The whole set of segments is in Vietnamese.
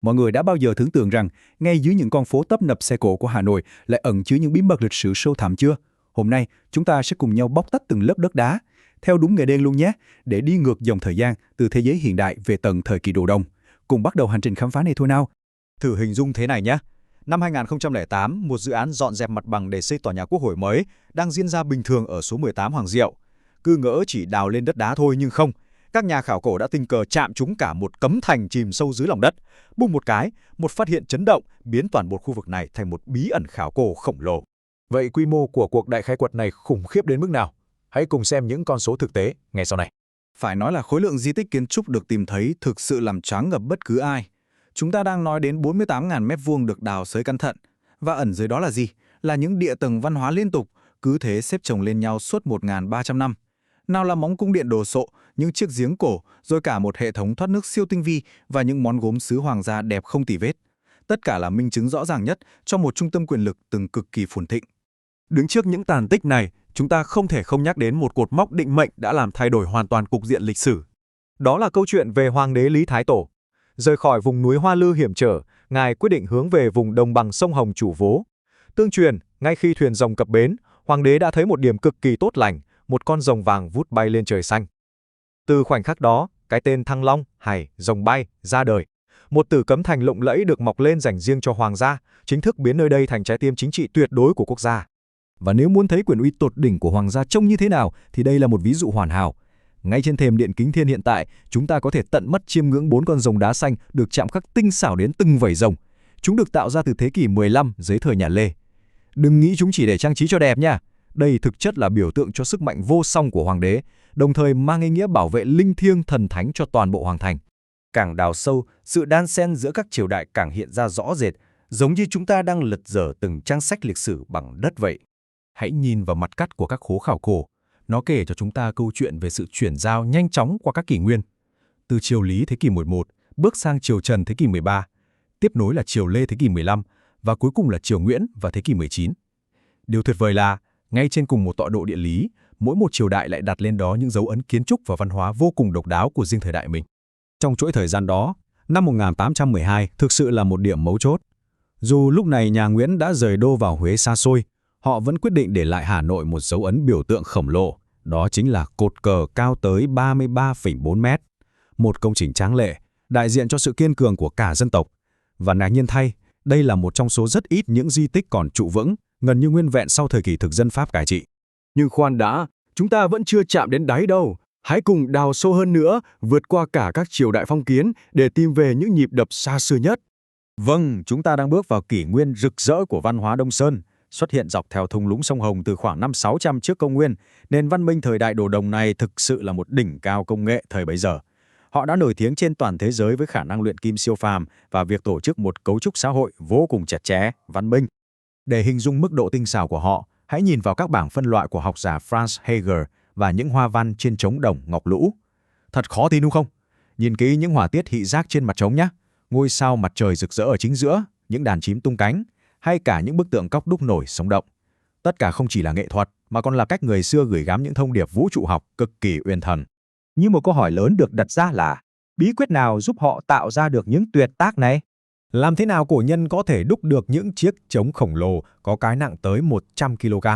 Mọi người đã bao giờ tưởng tượng rằng ngay dưới những con phố tấp nập xe cộ của Hà Nội lại ẩn chứa những bí mật lịch sử sâu thẳm chưa? Hôm nay, chúng ta sẽ cùng nhau bóc tách từng lớp đất đá, theo đúng ngày đen luôn nhé, để đi ngược dòng thời gian từ thế giới hiện đại về tận thời kỳ đồ đồng. Cùng bắt đầu hành trình khám phá này thôi nào. Thử hình dung thế này nhé. Năm 2008, một dự án dọn dẹp mặt bằng để xây tòa nhà Quốc hội mới đang diễn ra bình thường ở số 18 Hoàng Diệu. Cứ ngỡ chỉ đào lên đất đá thôi nhưng không. Các nhà khảo cổ đã tình cờ chạm trúng cả một cấm thành chìm sâu dưới lòng đất. Bùng một cái, một phát hiện chấn động biến toàn bộ khu vực này thành một bí ẩn khảo cổ khổng lồ. Vậy quy mô của cuộc đại khai quật này khủng khiếp đến mức nào? Hãy cùng xem những con số thực tế ngay sau này. Phải nói là khối lượng di tích kiến trúc được tìm thấy thực sự làm choáng ngợp bất cứ ai. Chúng ta đang nói đến 48.000 mét vuông được đào xới cẩn thận. Và ẩn dưới đó là gì? Là những địa tầng văn hóa liên tục, cứ thế xếp chồng lên nhau suốt 1.300 năm. Nào là móng cung điện đồ sộ, những chiếc giếng cổ, rồi cả một hệ thống thoát nước siêu tinh vi và những món gốm sứ hoàng gia đẹp không tì vết. Tất cả là minh chứng rõ ràng nhất cho một trung tâm quyền lực từng cực kỳ phồn thịnh. Đứng trước những tàn tích này, chúng ta không thể không nhắc đến một cột mốc định mệnh đã làm thay đổi hoàn toàn cục diện lịch sử. Đó là câu chuyện về Hoàng đế Lý Thái Tổ. Rời khỏi vùng núi Hoa Lư hiểm trở, Ngài quyết định hướng về vùng đồng bằng sông Hồng Chủ Vố. Tương truyền, ngay khi thuyền rồng cập bến, Hoàng đế đã thấy một điểm cực kỳ tốt lành, một con rồng vàng vút bay lên trời xanh. Từ khoảnh khắc đó, cái tên Thăng Long, hay rồng bay, ra đời. Một tử cấm thành lộng lẫy được mọc lên dành riêng cho hoàng gia, chính thức biến nơi đây thành trái tim chính trị tuyệt đối của quốc gia. Và nếu muốn thấy quyền uy tột đỉnh của hoàng gia trông như thế nào, thì đây là một ví dụ hoàn hảo. Ngay trên thềm Điện Kính Thiên hiện tại, chúng ta có thể tận mắt chiêm ngưỡng 4 con rồng đá xanh được chạm khắc tinh xảo đến từng vảy rồng. Chúng được tạo ra từ thế kỷ 15 dưới thời nhà Lê. Đừng nghĩ chúng chỉ để trang trí cho đẹp nha. Đây thực chất là biểu tượng cho sức mạnh vô song của hoàng đế, đồng thời mang ý nghĩa bảo vệ linh thiêng thần thánh cho toàn bộ hoàng thành. Càng đào sâu, sự đan xen giữa các triều đại càng hiện ra rõ rệt, giống như chúng ta đang lật dở từng trang sách lịch sử bằng đất vậy. Hãy nhìn vào mặt cắt của các khố khảo cổ. Nó kể cho chúng ta câu chuyện về sự chuyển giao nhanh chóng qua các kỷ nguyên. Từ triều Lý thế kỷ 11, bước sang triều Trần thế kỷ 13, tiếp nối là triều Lê thế kỷ 15 và cuối cùng là triều Nguyễn và thế kỷ 19. Điều tuyệt vời là, ngay trên cùng một tọa độ địa lý, mỗi một triều đại lại đặt lên đó những dấu ấn kiến trúc và văn hóa vô cùng độc đáo của riêng thời đại mình. Trong chuỗi thời gian đó, năm 1812 thực sự là một điểm mấu chốt. Dù lúc này nhà Nguyễn đã rời đô vào Huế xa xôi, họ vẫn quyết định để lại Hà Nội một dấu ấn biểu tượng khổng lồ, đó chính là cột cờ cao tới 33,4 mét. Một công trình tráng lệ, đại diện cho sự kiên cường của cả dân tộc. Và ngạc nhiên thay, đây là một trong số rất ít những di tích còn trụ vững, gần như nguyên vẹn sau thời kỳ thực dân Pháp cai trị. Nhưng khoan đã, chúng ta vẫn chưa chạm đến đáy đâu. Hãy cùng đào sâu hơn nữa, vượt qua cả các triều đại phong kiến để tìm về những nhịp đập xa xưa nhất. Vâng, chúng ta đang bước vào kỷ nguyên rực rỡ của văn hóa Đông Sơn, xuất hiện dọc theo thung lũng sông Hồng từ khoảng năm 600 trước công nguyên. Nền văn minh thời đại đồ đồng này thực sự là một đỉnh cao công nghệ thời bấy giờ. Họ đã nổi tiếng trên toàn thế giới với khả năng luyện kim siêu phàm và việc tổ chức một cấu trúc xã hội vô cùng chặt chẽ, văn minh. Để hình dung mức độ tinh xảo của họ, hãy nhìn vào các bảng phân loại của học giả Franz Heger và những hoa văn trên trống đồng ngọc lũ. Thật khó tin đúng không? Nhìn kỹ những họa tiết thị giác trên mặt trống nhé. Ngôi sao mặt trời rực rỡ ở chính giữa, những đàn chím tung cánh, hay cả những bức tượng cóc đúc nổi sống động. Tất cả không chỉ là nghệ thuật, mà còn là cách người xưa gửi gắm những thông điệp vũ trụ học cực kỳ uyên thần. Nhưng một câu hỏi lớn được đặt ra là, bí quyết nào giúp họ tạo ra được những tuyệt tác này? Làm thế nào cổ nhân có thể đúc được những chiếc trống khổng lồ có cái nặng tới 100 kg?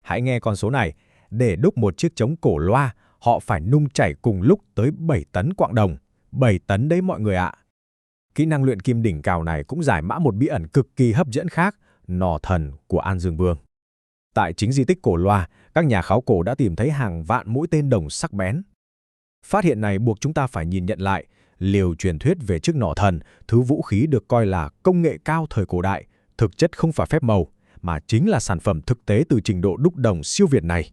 Hãy nghe con số này, để đúc một chiếc trống cổ loa, họ phải nung chảy cùng lúc tới 7 tấn quặng đồng. 7 tấn đấy mọi người ạ. Kỹ năng luyện kim đỉnh cao này cũng giải mã một bí ẩn cực kỳ hấp dẫn khác, nỏ thần của An Dương Vương. Tại chính di tích cổ loa, các nhà khảo cổ đã tìm thấy hàng vạn mũi tên đồng sắc bén. Phát hiện này buộc chúng ta phải nhìn nhận lại liều truyền thuyết về chiếc nỏ thần, thứ vũ khí được coi là công nghệ cao thời cổ đại, thực chất không phải phép màu, mà chính là sản phẩm thực tế từ trình độ đúc đồng siêu việt này.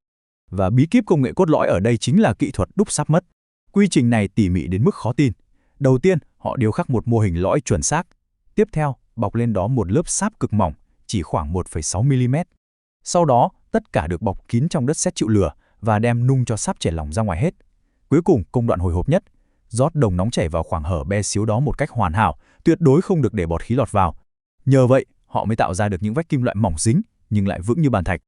Và bí kíp công nghệ cốt lõi ở đây chính là kỹ thuật đúc sáp mất. Quy trình này tỉ mỉ đến mức khó tin. Đầu tiên, họ điêu khắc một mô hình lõi chuẩn xác. Tiếp theo, bọc lên đó một lớp sáp cực mỏng, chỉ khoảng 1,6 mm. Sau đó, tất cả được bọc kín trong đất sét chịu lửa và đem nung cho sáp chảy lỏng ra ngoài hết. Cuối cùng, công đoạn hồi hộp nhất, rót đồng nóng chảy vào khoảng hở bé xíu đó một cách hoàn hảo, tuyệt đối không được để bọt khí lọt vào. Nhờ vậy, họ mới tạo ra được những vách kim loại mỏng dính nhưng lại vững như bàn thạch.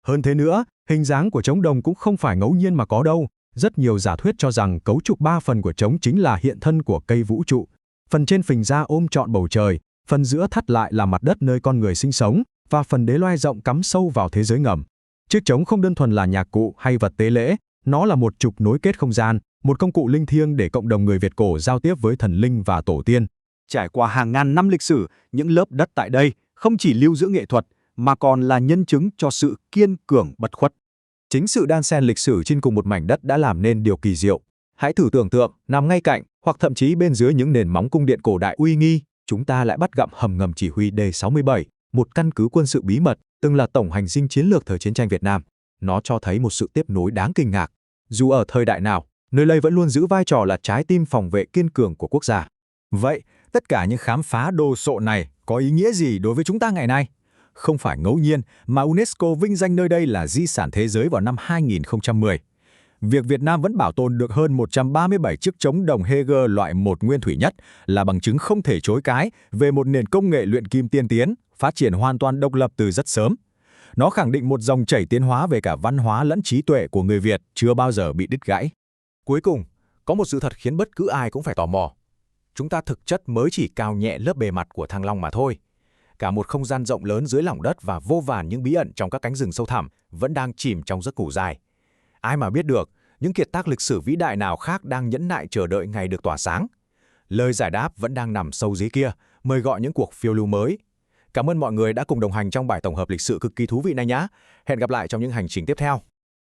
Hơn thế nữa, hình dáng của trống đồng cũng không phải ngẫu nhiên mà có đâu. Rất nhiều giả thuyết cho rằng cấu trúc 3 phần của trống chính là hiện thân của cây vũ trụ. Phần trên phình ra ôm trọn bầu trời, phần giữa thắt lại là mặt đất nơi con người sinh sống, và phần đế loe rộng cắm sâu vào thế giới ngầm. Chiếc trống không đơn thuần là nhạc cụ hay vật tế lễ, nó là một trục nối kết không gian, một công cụ linh thiêng để cộng đồng người Việt cổ giao tiếp với thần linh và tổ tiên. Trải qua hàng ngàn năm lịch sử, những lớp đất tại đây không chỉ lưu giữ nghệ thuật, mà còn là nhân chứng cho sự kiên cường bất khuất. Chính sự đan xen lịch sử trên cùng một mảnh đất đã làm nên điều kỳ diệu. Hãy thử tưởng tượng, nằm ngay cạnh, hoặc thậm chí bên dưới những nền móng cung điện cổ đại uy nghi, chúng ta lại bắt gặp hầm ngầm chỉ huy D67, một căn cứ quân sự bí mật, từng là tổng hành dinh chiến lược thời chiến tranh Việt Nam. Nó cho thấy một sự tiếp nối đáng kinh ngạc. Dù ở thời đại nào, nơi đây vẫn luôn giữ vai trò là trái tim phòng vệ kiên cường của quốc gia. Vậy, tất cả những khám phá đồ sộ này có ý nghĩa gì đối với chúng ta ngày nay? Không phải ngẫu nhiên mà UNESCO vinh danh nơi đây là di sản thế giới vào năm 2010. Việc Việt Nam vẫn bảo tồn được hơn 137 chiếc trống đồng Heger loại 1 nguyên thủy nhất là bằng chứng không thể chối cãi về một nền công nghệ luyện kim tiên tiến, phát triển hoàn toàn độc lập từ rất sớm. Nó khẳng định một dòng chảy tiến hóa về cả văn hóa lẫn trí tuệ của người Việt chưa bao giờ bị đứt gãy. Cuối cùng, có một sự thật khiến bất cứ ai cũng phải tò mò. Chúng ta thực chất mới chỉ cào nhẹ lớp bề mặt của Thăng Long mà thôi. Cả một không gian rộng lớn dưới lòng đất và vô vàn những bí ẩn trong các cánh rừng sâu thẳm vẫn đang chìm trong giấc ngủ dài. Ai mà biết được, những kiệt tác lịch sử vĩ đại nào khác đang nhẫn nại chờ đợi ngày được tỏa sáng. Lời giải đáp vẫn đang nằm sâu dưới kia, mời gọi những cuộc phiêu lưu mới. Cảm ơn mọi người đã cùng đồng hành trong bài tổng hợp lịch sử cực kỳ thú vị này nhé. Hẹn gặp lại trong những hành trình tiếp theo.